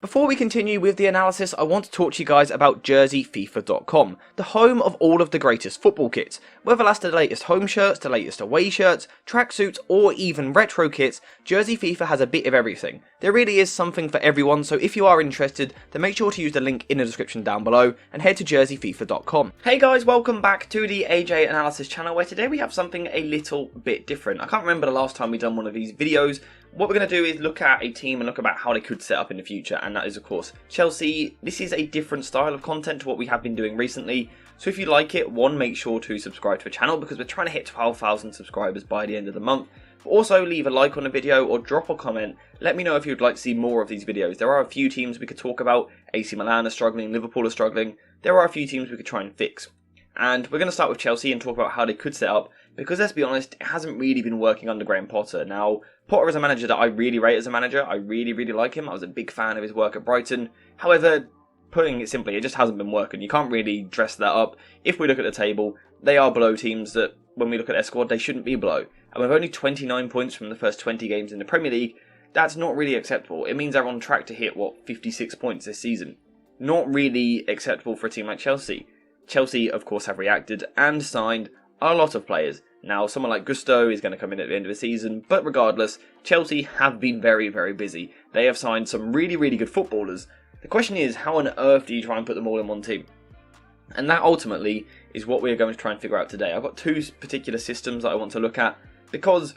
Before we continue with the analysis, I want to talk to you guys about JerseyFIFA.com, the home of all of the greatest football kits. Whether that's the latest home shirts, the latest away shirts, tracksuits, or even retro kits, Jersey FIFA has a bit of everything. There really is something for everyone, so if you are interested, then make sure to use the link in the description down below and head to JerseyFIFA.com. Hey guys, welcome back to the AJ Analysis channel, where today we have something a little bit different. I can't remember the last time we've done one of these videos. What we're going to do is look at a team and look about how they could set up in the future, and that is of course Chelsea. This is a different style of content to what we have been doing recently, so if you like it, one, make sure to subscribe to the channel because we're trying to hit 12,000 subscribers by the end of the month. But also leave a like on the video or drop a comment. Let me know if you'd like to see more of these videos. There are a few teams we could talk about. AC Milan are struggling, Liverpool are struggling. There are a few teams we could try and fix. And we're going to start with Chelsea and talk about how they could set up, because let's be honest, it hasn't really been working under Graham Potter. Now, Potter is a manager that I really rate as a manager. I really like him. I was a big fan of his work at Brighton. However, putting it simply, it just hasn't been working. You can't really dress that up. If we look at the table, they are below teams that, when we look at their squad, they shouldn't be below. And with only 29 points from the first 20 games in the Premier League, that's not really acceptable. It means they're on track to hit, 56 points this season. Not really acceptable for a team like Chelsea. Chelsea, of course, have reacted and signed a lot of players. Now, someone like Gusto is going to come in at the end of the season, but regardless, Chelsea have been very busy. They have signed some really good footballers. The question is, how on earth do you try and put them all in one team? And that ultimately is what we are going to try and figure out today. I've got two particular systems that I want to look at, because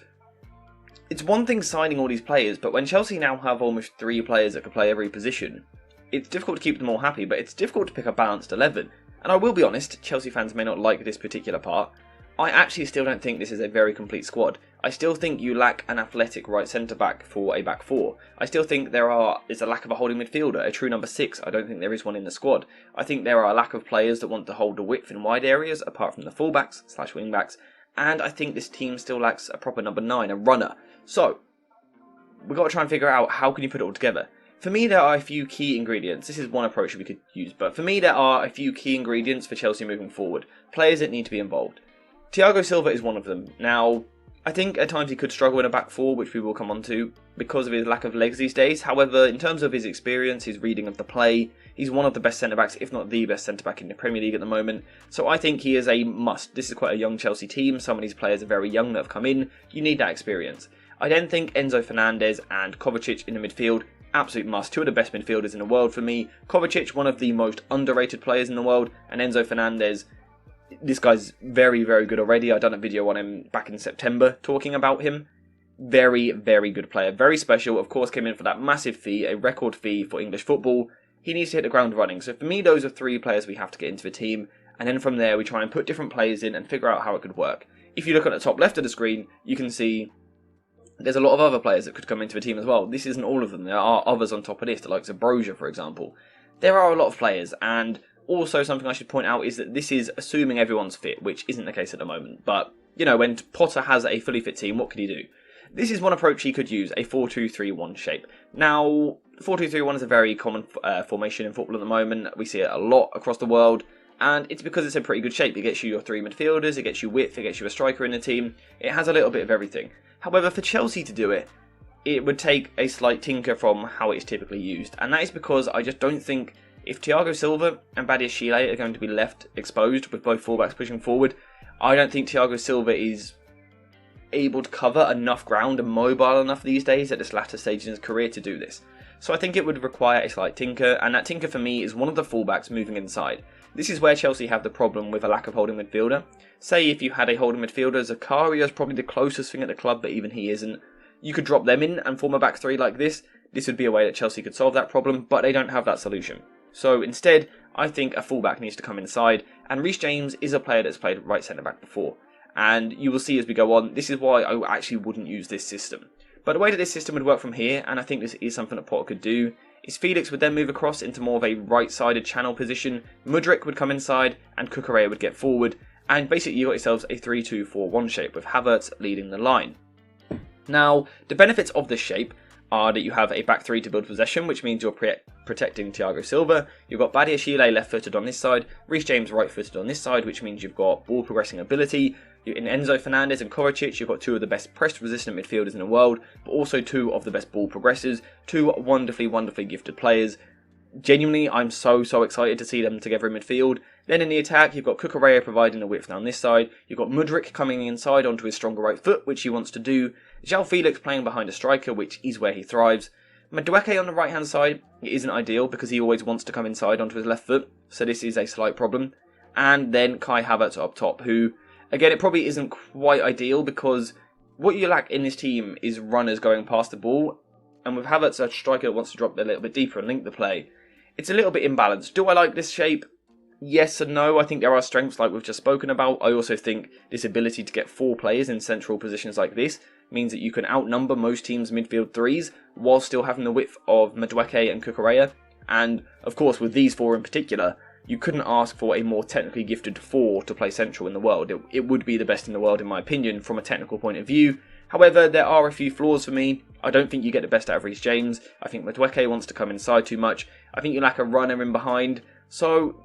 it's one thing signing all these players, but when Chelsea now have almost 3 players that can play every position, it's difficult to keep them all happy, but it's difficult to pick a balanced 11. And I will be honest, Chelsea fans may not like this particular part. I actually still don't think this is a very complete squad. I still think you lack an athletic right centre-back for a back 4. I still think there's a lack of a holding midfielder, a true number 6. I don't think there is one in the squad. I think there are a lack of players that want to hold the width in wide areas, apart from the fullbacks / wingbacks. And I think this team still lacks a proper number 9, a runner. So, we've got to try and figure out how can you put it all together. For me, there are a few key ingredients. This is one approach we could use, but for me, there are a few key ingredients for Chelsea moving forward. Players that need to be involved. Thiago Silva is one of them. Now, I think at times he could struggle in a back 4, which we will come on to, because of his lack of legs these days. However, in terms of his experience, his reading of the play, he's one of the best centre-backs, if not the best centre-back in the Premier League at the moment. So I think he is a must. This is quite a young Chelsea team. Some of these players are very young that have come in. You need that experience. I then think Enzo Fernandez and Kovacic in the midfield, absolute must. 2 of the best midfielders in the world for me. Kovacic, one of the most underrated players in the world, and Enzo Fernandez, this guy's very good already. I done a video on him back in September talking about him. Very good player. Very special. Of course, came in for that massive fee, a record fee for English football. He needs to hit the ground running. So for me, those are 3 players we have to get into the team. And then from there, we try and put different players in and figure out how it could work. If you look at the top left of the screen, you can see there's a lot of other players that could come into the team as well. This isn't all of them. There are others on top of this, the likes of Broja, for example. There are a lot of players, and also something I should point out is that this is assuming everyone's fit, which isn't the case at the moment. But, you know, when Potter has a fully fit team, what could he do? This is one approach he could use, a 4-2-3-1 shape. Now, 4-2-3-1 is a very common formation in football at the moment. We see it a lot across the world, and it's because it's a pretty good shape. It gets you your 3 midfielders, it gets you width, it gets you a striker in the team. It has a little bit of everything. However, for Chelsea to do it, it would take a slight tinker from how it's typically used. And that is because I just don't think, if Thiago Silva and Badiashile are going to be left exposed with both fullbacks pushing forward, I don't think Thiago Silva is able to cover enough ground and mobile enough these days at this latter stage in his career to do this. So I think it would require a slight tinker, and that tinker for me is one of the fullbacks moving inside. This is where Chelsea have the problem with a lack of holding midfielder. Say if you had a holding midfielder, Zakaria is probably the closest thing at the club, but even he isn't. You could drop them in and form a back 3 like this. This would be a way that Chelsea could solve that problem, but they don't have that solution. So instead, I think a fullback needs to come inside, and Reece James is a player that's played right centre-back before. And you will see as we go on, this is why I actually wouldn't use this system. But the way that this system would work from here, and I think this is something that Potter could do, is Felix would then move across into more of a right-sided channel position, Mudryk would come inside, and Cucurella would get forward, and basically you got yourselves a 3-2-4-1 shape with Havertz leading the line. Now, the benefits of this shape are that you have a back three to build possession, which means you're protecting Thiago Silva. You've got Badiashile left-footed on this side, Reece James right-footed on this side, which means you've got ball progressing ability. In Enzo Fernandez and Kovacic, you've got two of the best press-resistant midfielders in the world, but also two of the best ball progressors, two wonderfully, wonderfully gifted players. Genuinely, I'm so excited to see them together in midfield. Then in the attack, you've got Cucurella providing the width down this side. You've got Mudryk coming inside onto his stronger right foot, which he wants to do. João Felix playing behind a striker, which is where he thrives. Madueke on the right-hand side, it isn't ideal because he always wants to come inside onto his left foot, so this is a slight problem. And then Kai Havertz up top, who, again, it probably isn't quite ideal because what you lack in this team is runners going past the ball, and with Havertz, a striker that wants to drop a little bit deeper and link the play, it's a little bit imbalanced. Do I like this shape? Yes and no. I think there are strengths like we've just spoken about. I also think this ability to get 4 players in central positions like this means that you can outnumber most teams' midfield threes while still having the width of Madueke and Cucurella. And of course, with these 4 in particular, you couldn't ask for a more technically gifted 4 to play central in the world. It would be the best in the world in my opinion from a technical point of view. However, there are a few flaws for me. I don't think you get the best out of Reece James. I think Madueke wants to come inside too much. I think you lack a runner in behind. So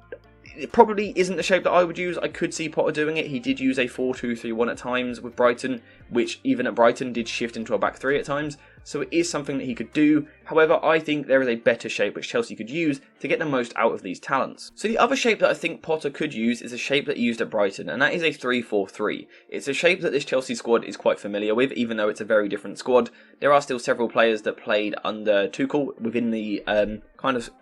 it probably isn't the shape that I would use. I could see Potter doing it. He did use a 4-2-3-1 at times with Brighton, which even at Brighton did shift into a back 3 at times. So it is something that he could do. However, I think there is a better shape which Chelsea could use to get the most out of these talents. So the other shape that I think Potter could use is a shape that he used at Brighton, and that is a 3-4-3. It's a shape that this Chelsea squad is quite familiar with, even though it's a very different squad. There are still several players that played under Tuchel within the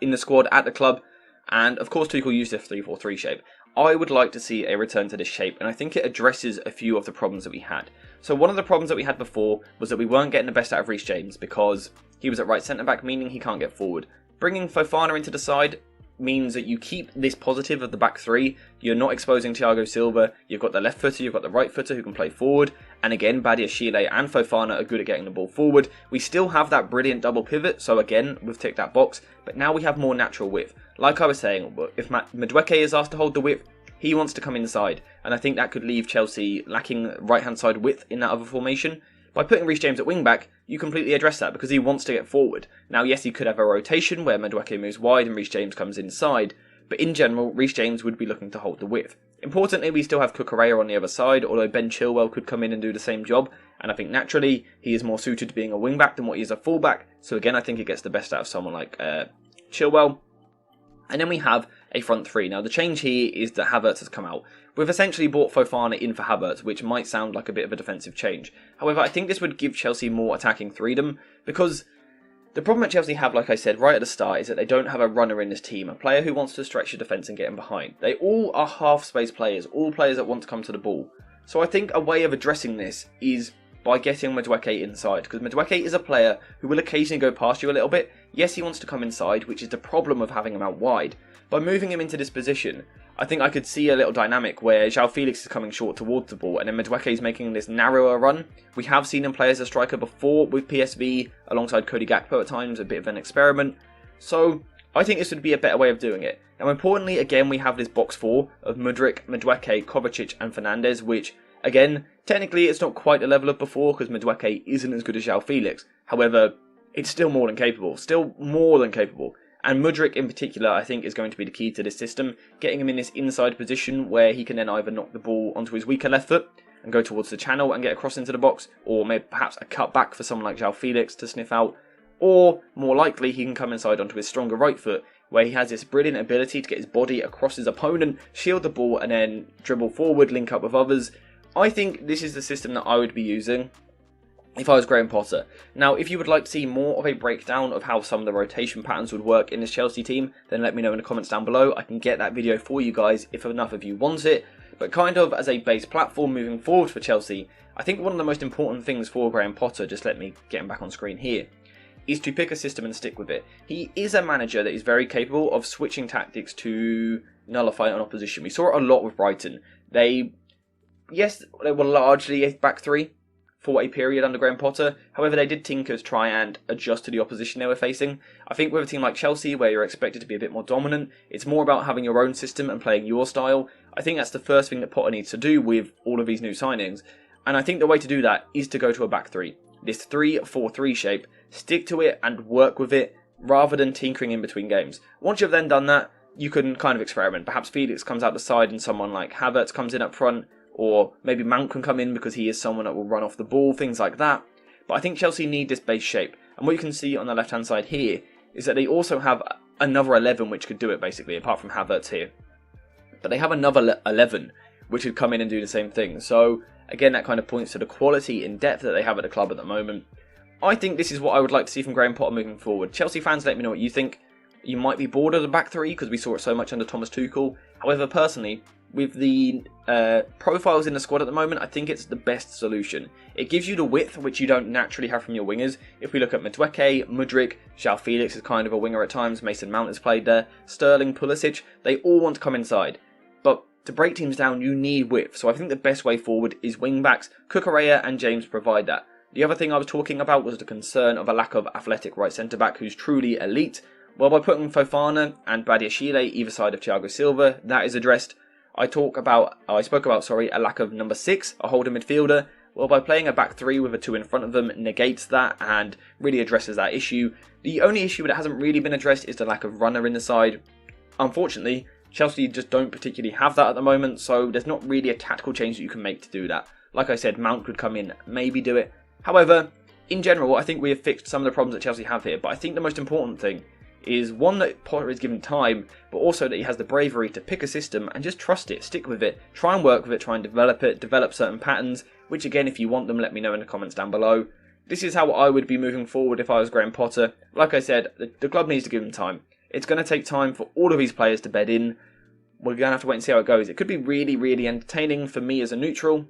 in the squad at the club. And of course Tuchel used a 3-4-3 shape. I would like to see a return to this shape, and I think it addresses a few of the problems that we had. So one of the problems that we had before was that we weren't getting the best out of Reece James because he was at right centre-back, meaning he can't get forward. Bringing Fofana into the side means that you keep this positive of the back 3. You're not exposing Thiago Silva. You've got the left footer, you've got the right footer who can play forward. And again, Badiashile and Fofana are good at getting the ball forward. We still have that brilliant double pivot, so again, we've ticked that box. But now we have more natural width. Like I was saying, if Madueke is asked to hold the width, he wants to come inside. And I think that could leave Chelsea lacking right-hand side width in that other formation. By putting Reece James at wing-back, you completely address that because he wants to get forward. Now, yes, he could have a rotation where Madueke moves wide and Reece James comes inside, but in general, Reece James would be looking to hold the width. Importantly, we still have Cucurella on the other side, although Ben Chilwell could come in and do the same job, and I think naturally, he is more suited to being a wing-back than what he is a full-back, so again, I think it gets the best out of someone like Chilwell. And then we have a front 3. Now, the change here is that Havertz has come out. We've essentially bought Fofana in for Havertz, which might sound like a bit of a defensive change. However, I think this would give Chelsea more attacking freedom, because the problem that Chelsea have, like I said right at the start, is that they don't have a runner in this team, a player who wants to stretch the defence and get in behind. They all are half-space players, all players that want to come to the ball. So I think a way of addressing this is by getting Madueke inside, because Madueke is a player who will occasionally go past you a little bit. Yes, he wants to come inside, which is the problem of having him out wide. By moving him into this position, I think I could see a little dynamic where João Felix is coming short towards the ball and then Madueke is making this narrower run. We have seen him play as a striker before with PSV alongside Cody Gakpo at times, a bit of an experiment. So I think this would be a better way of doing it. Now importantly, again, we have this box 4 of Mudryk, Madueke, Kovacic and Fernandez, which again, technically it's not quite the level of before because Madueke isn't as good as João Felix. However, it's still more than capable. And Mudryk in particular, I think, is going to be the key to this system, getting him in this inside position where he can then either knock the ball onto his weaker left foot and go towards the channel and get across into the box, or maybe perhaps a cut back for someone like João Felix to sniff out, or more likely he can come inside onto his stronger right foot where he has this brilliant ability to get his body across his opponent, shield the ball and then dribble forward, link up with others. I think this is the system that I would be using if I was Graham Potter. Now, if you would like to see more of a breakdown of how some of the rotation patterns would work in this Chelsea team, then let me know in the comments down below. I can get that video for you guys if enough of you want it. But kind of as a base platform moving forward for Chelsea, I think one of the most important things for Graham Potter, just let me get him back on screen here, is to pick a system and stick with it. He is a manager that is very capable of switching tactics to nullify an opposition. We saw it a lot with Brighton. They were largely a back 3 for a period under Graham Potter. However, they did tinker to try and adjust to the opposition they were facing. I think with a team like Chelsea, where you're expected to be a bit more dominant, it's more about having your own system and playing your style. I think that's the first thing that Potter needs to do with all of these new signings. And I think the way to do that is to go to a back 3. this 3-4-3 shape, stick to it and work with it rather than tinkering in between games. Once you've then done that, you can kind of experiment. Perhaps Felix comes out the side and someone like Havertz comes in up front, or maybe Mount can come in because he is someone that will run off the ball, things like that. But I think Chelsea need this base shape. And what you can see on the left-hand side here is that they also have another 11 which could do it, basically, apart from Havertz here. But they have another 11 which could come in and do the same thing. So, again, that kind of points to the quality and depth that they have at the club at the moment. I think this is what I would like to see from Graham Potter moving forward. Chelsea fans, let me know what you think. You might be bored of the back three because we saw it so much under Thomas Tuchel. However, personally, with the profiles in the squad at the moment, I think it's the best solution. It gives you the width which you don't naturally have from your wingers. If we look at Madueke, Mudryk, João Felix is kind of a winger at times, Mason Mount has played there, Sterling, Pulisic, they all want to come inside. But to break teams down, you need width. So I think the best way forward is wing-backs. Cucurella and James provide that. The other thing I was talking about was the concern of a lack of athletic right centre-back who's truly elite. Well, by putting Fofana and Badiashile either side of Thiago Silva, that is addressed. I spoke about a lack of number 6, a holding midfielder. Well, by playing a back 3 with a 2 in front of them, negates that and really addresses that issue. The only issue that hasn't really been addressed is the lack of runner in the side. Unfortunately, Chelsea just don't particularly have that at the moment, so there's not really a tactical change that you can make to do that. Like I said, Mount could come in, maybe do it. However, in general, I think we have fixed some of the problems that Chelsea have here, but I think the most important thing is one, that Potter is given time, but also that he has the bravery to pick a system and just trust it, stick with it, try and work with it, try and develop it, develop certain patterns, which again, if you want them, let me know in the comments down below. This is how I would be moving forward if I was Graham Potter. Like I said, the club needs to give him time. It's going to take time for all of these players to bed in. We're going to have to wait and see how it goes. It could be really, really entertaining for me as a neutral,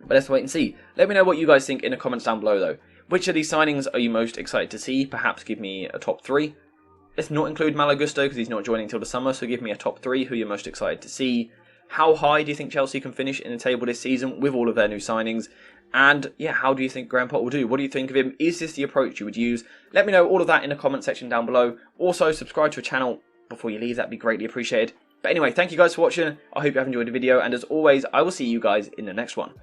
but let's wait and see. Let me know what you guys think in the comments down below though. Which of these signings are you most excited to see? Perhaps give me a top 3. Let's not include Malo Gusto because he's not joining until the summer, so give me a top 3 who you're most excited to see. How high do you think Chelsea can finish in the table this season with all of their new signings? And yeah, how do you think Graham Potter will do? What do you think of him? Is this the approach you would use? Let me know all of that in the comment section down below. Also, subscribe to the channel before you leave, that'd be greatly appreciated. But anyway, thank you guys for watching. I hope you have enjoyed the video, and as always, I will see you guys in the next one.